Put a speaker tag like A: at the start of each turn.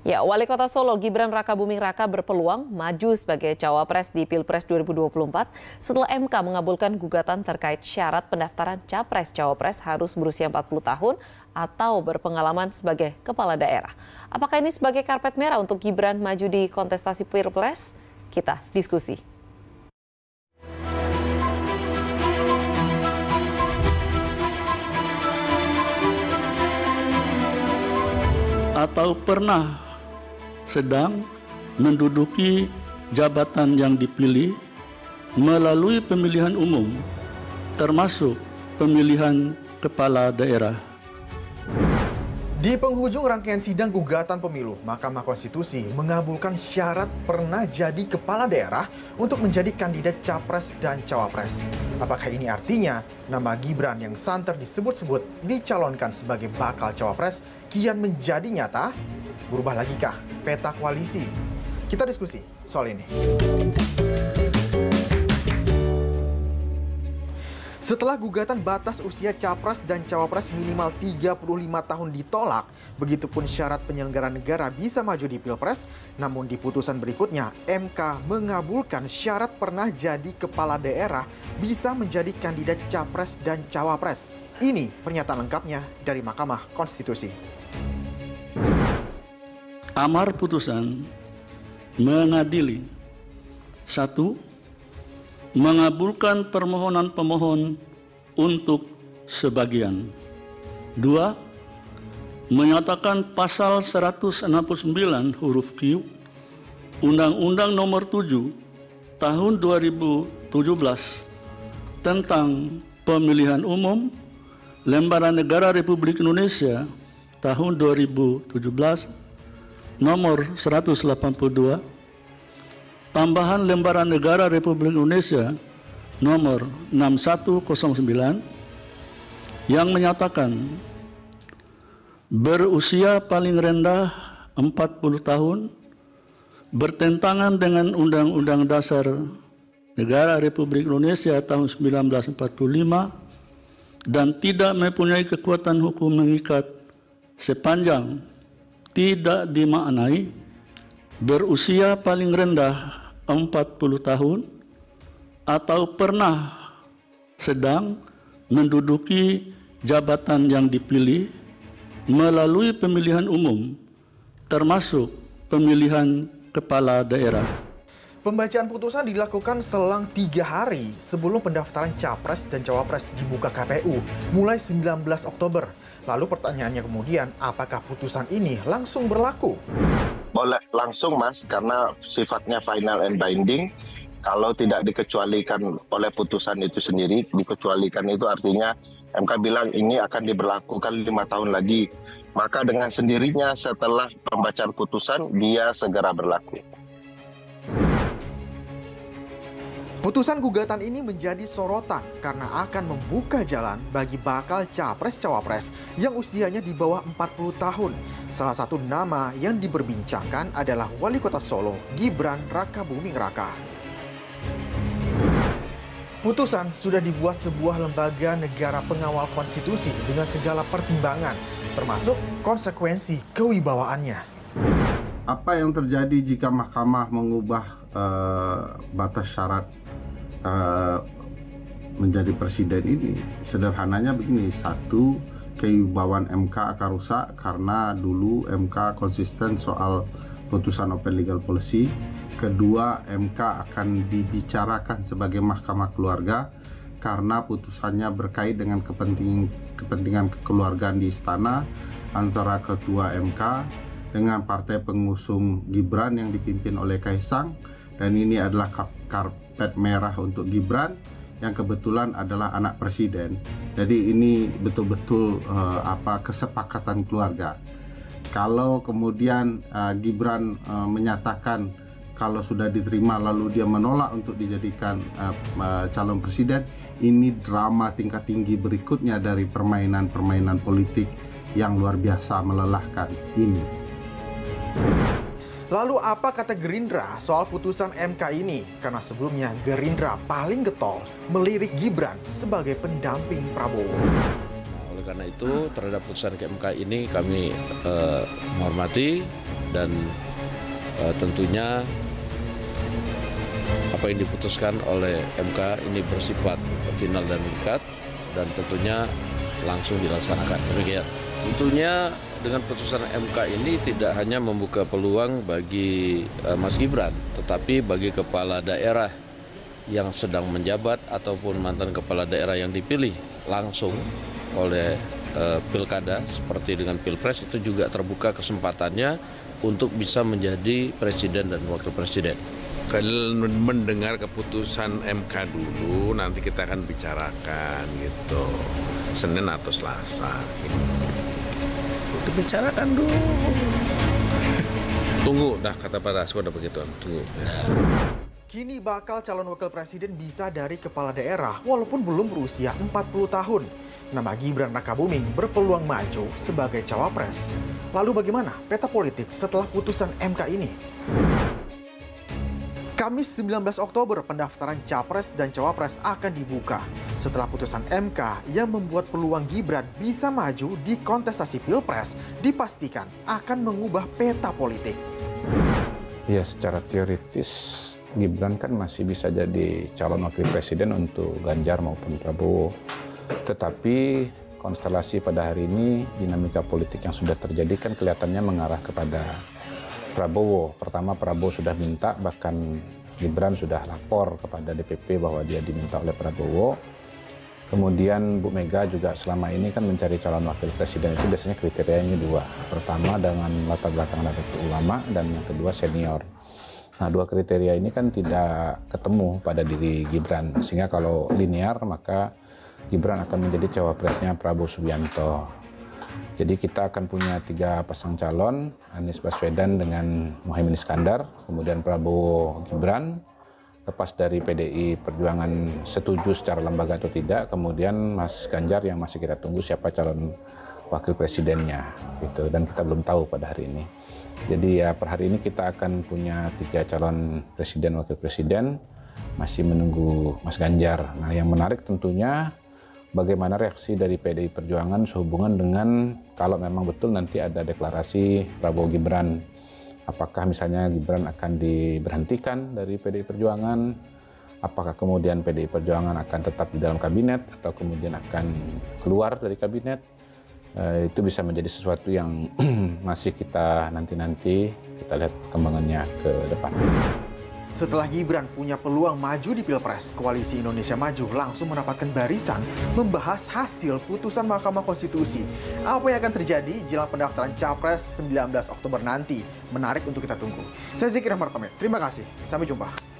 A: Ya, Wali Kota Solo Gibran Rakabuming Raka berpeluang maju sebagai cawapres di Pilpres 2024 setelah MK mengabulkan gugatan terkait syarat pendaftaran capres-cawapres harus berusia 40 tahun atau berpengalaman sebagai kepala daerah. Apakah ini sebagai karpet merah untuk Gibran maju di kontestasi Pilpres? Kita diskusi.
B: Atau pernah sedang menduduki jabatan yang dipilih melalui pemilihan umum, termasuk pemilihan kepala daerah.
C: Di penghujung rangkaian sidang gugatan pemilu, Mahkamah Konstitusi mengabulkan syarat pernah jadi kepala daerah untuk menjadi kandidat capres dan cawapres. Apakah ini artinya nama Gibran yang santer disebut-sebut dicalonkan sebagai bakal cawapres kian menjadi nyata? Berubah lagikah peta koalisi? Kita diskusi soal ini. Setelah gugatan batas usia capres dan cawapres minimal 35 tahun ditolak, begitupun syarat penyelenggara negara bisa maju di Pilpres, namun di putusan berikutnya MK mengabulkan syarat pernah jadi kepala daerah bisa menjadi kandidat capres dan cawapres. Ini pernyataan lengkapnya dari Mahkamah Konstitusi.
B: Amar putusan mengadili: 1. Mengabulkan permohonan pemohon untuk sebagian. 2. Menyatakan pasal 169 huruf Q Undang-Undang Nomor 7 Tahun 2017 tentang Pemilihan Umum Lembaran Negara Republik Indonesia tahun 2017 Nomor 182, tambahan Lembaran Negara Republik Indonesia Nomor 6109 yang menyatakan berusia paling rendah 40 tahun bertentangan dengan Undang-Undang Dasar Negara Republik Indonesia tahun 1945 dan tidak mempunyai kekuatan hukum mengikat sepanjang tidak dimaknai berusia paling rendah 40 tahun atau pernah sedang menduduki jabatan yang dipilih melalui pemilihan umum, termasuk pemilihan kepala daerah.
C: Pembacaan putusan dilakukan selang 3 hari sebelum pendaftaran capres dan cawapres dibuka KPU mulai 19 Oktober. Lalu pertanyaannya kemudian, apakah putusan ini langsung berlaku?
D: Boleh langsung, Mas, karena sifatnya final and binding. Kalau tidak dikecualikan oleh putusan itu sendiri, dikecualikan itu artinya MK bilang ini akan diberlakukan 5 tahun lagi. Maka dengan sendirinya setelah pembacaan putusan, dia segera berlaku.
C: Putusan gugatan ini menjadi sorotan karena akan membuka jalan bagi bakal capres-cawapres yang usianya di bawah 40 tahun. Salah satu nama yang diperbincangkan adalah Wali Kota Solo, Gibran Rakabuming Raka. Putusan sudah dibuat sebuah lembaga negara pengawal konstitusi dengan segala pertimbangan, termasuk konsekuensi kewibawaannya.
E: Apa yang terjadi jika mahkamah mengubah batas syarat menjadi presiden ini? Sederhananya begini: 1, kewibawaan MK akan rusak karena dulu MK konsisten soal putusan open legal policy. Kedua, MK akan dibicarakan sebagai mahkamah keluarga karena putusannya berkait dengan kepentingan kekeluargaan di istana antara ketua MK dengan partai pengusung Gibran yang dipimpin oleh Kaisang, dan ini adalah karpet merah untuk Gibran yang kebetulan adalah anak presiden. Jadi ini betul-betul kesepakatan keluarga. Kalau kemudian Gibran menyatakan kalau sudah diterima lalu dia menolak untuk dijadikan calon presiden, ini drama tingkat tinggi berikutnya dari permainan politik yang luar biasa melelahkan ini.
C: Lalu apa kata Gerindra soal putusan MK ini? Karena sebelumnya Gerindra paling getol melirik Gibran sebagai pendamping Prabowo.
F: Oleh karena itu terhadap putusan MK ini kami menghormati dan tentunya apa yang diputuskan oleh MK ini bersifat final dan mengikat dan tentunya langsung dilaksanakan. Demikian. Tentunya dengan putusan MK ini tidak hanya membuka peluang bagi Mas Gibran, tetapi bagi kepala daerah yang sedang menjabat ataupun mantan kepala daerah yang dipilih langsung oleh pilkada seperti dengan pilpres itu juga terbuka kesempatannya untuk bisa menjadi presiden dan wakil presiden.
G: Kalau mendengar keputusan MK dulu, nanti kita akan bicarakan gitu, Senin atau Selasa. Gitu. Dibicarakan dulu. Tunggu, dah kata Pak Dasko udah begitu. Tunggu.
C: Kini bakal calon wakil presiden bisa dari kepala daerah walaupun belum berusia 40 tahun. Nama Gibran Rakabuming berpeluang maju sebagai cawapres. Lalu bagaimana peta politik setelah putusan MK ini? Kamis 19 Oktober pendaftaran Capres dan Cawapres akan dibuka setelah putusan MK yang membuat peluang Gibran bisa maju di kontestasi Pilpres dipastikan akan mengubah peta politik.
H: Ya, secara teoritis Gibran kan masih bisa jadi calon wakil presiden untuk Ganjar maupun Prabowo. Tetapi konstelasi pada hari ini, dinamika politik yang sudah terjadi kan kelihatannya mengarah kepada Prabowo. Pertama, Prabowo sudah minta, bahkan Gibran sudah lapor kepada DPP bahwa dia diminta oleh Prabowo. Kemudian Bu Mega juga selama ini kan mencari calon wakil presiden itu biasanya kriterianya dua. Pertama dengan latar belakang Nahdlatul Ulama dan yang kedua senior. Nah, dua kriteria ini kan tidak ketemu pada diri Gibran. Sehingga kalau linear maka Gibran akan menjadi cawapresnya Prabowo Subianto. Jadi kita akan punya 3 pasang calon, Anies Baswedan dengan Muhaimin Iskandar, kemudian Prabowo Gibran, lepas dari PDI Perjuangan setuju secara lembaga atau tidak, kemudian Mas Ganjar yang masih kita tunggu siapa calon wakil presidennya, gitu. Dan kita belum tahu pada hari ini. Jadi ya per hari ini kita akan punya 3 calon presiden wakil presiden, masih menunggu Mas Ganjar. Nah, yang menarik tentunya bagaimana reaksi dari PDI Perjuangan sehubungan dengan kalau memang betul nanti ada deklarasi Prabowo Gibran. Apakah misalnya Gibran akan diberhentikan dari PDI Perjuangan? Apakah kemudian PDI Perjuangan akan tetap di dalam kabinet atau kemudian akan keluar dari kabinet? Itu bisa menjadi sesuatu yang masih kita nanti kita lihat perkembangannya ke depan.
C: Setelah Gibran punya peluang maju di Pilpres, Koalisi Indonesia Maju langsung mendapatkan barisan membahas hasil putusan Mahkamah Konstitusi. Apa yang akan terjadi jelang pendaftaran Capres 19 Oktober nanti? Menarik untuk kita tunggu. Saya Zikir Ahmad pamit. Terima kasih. Sampai jumpa.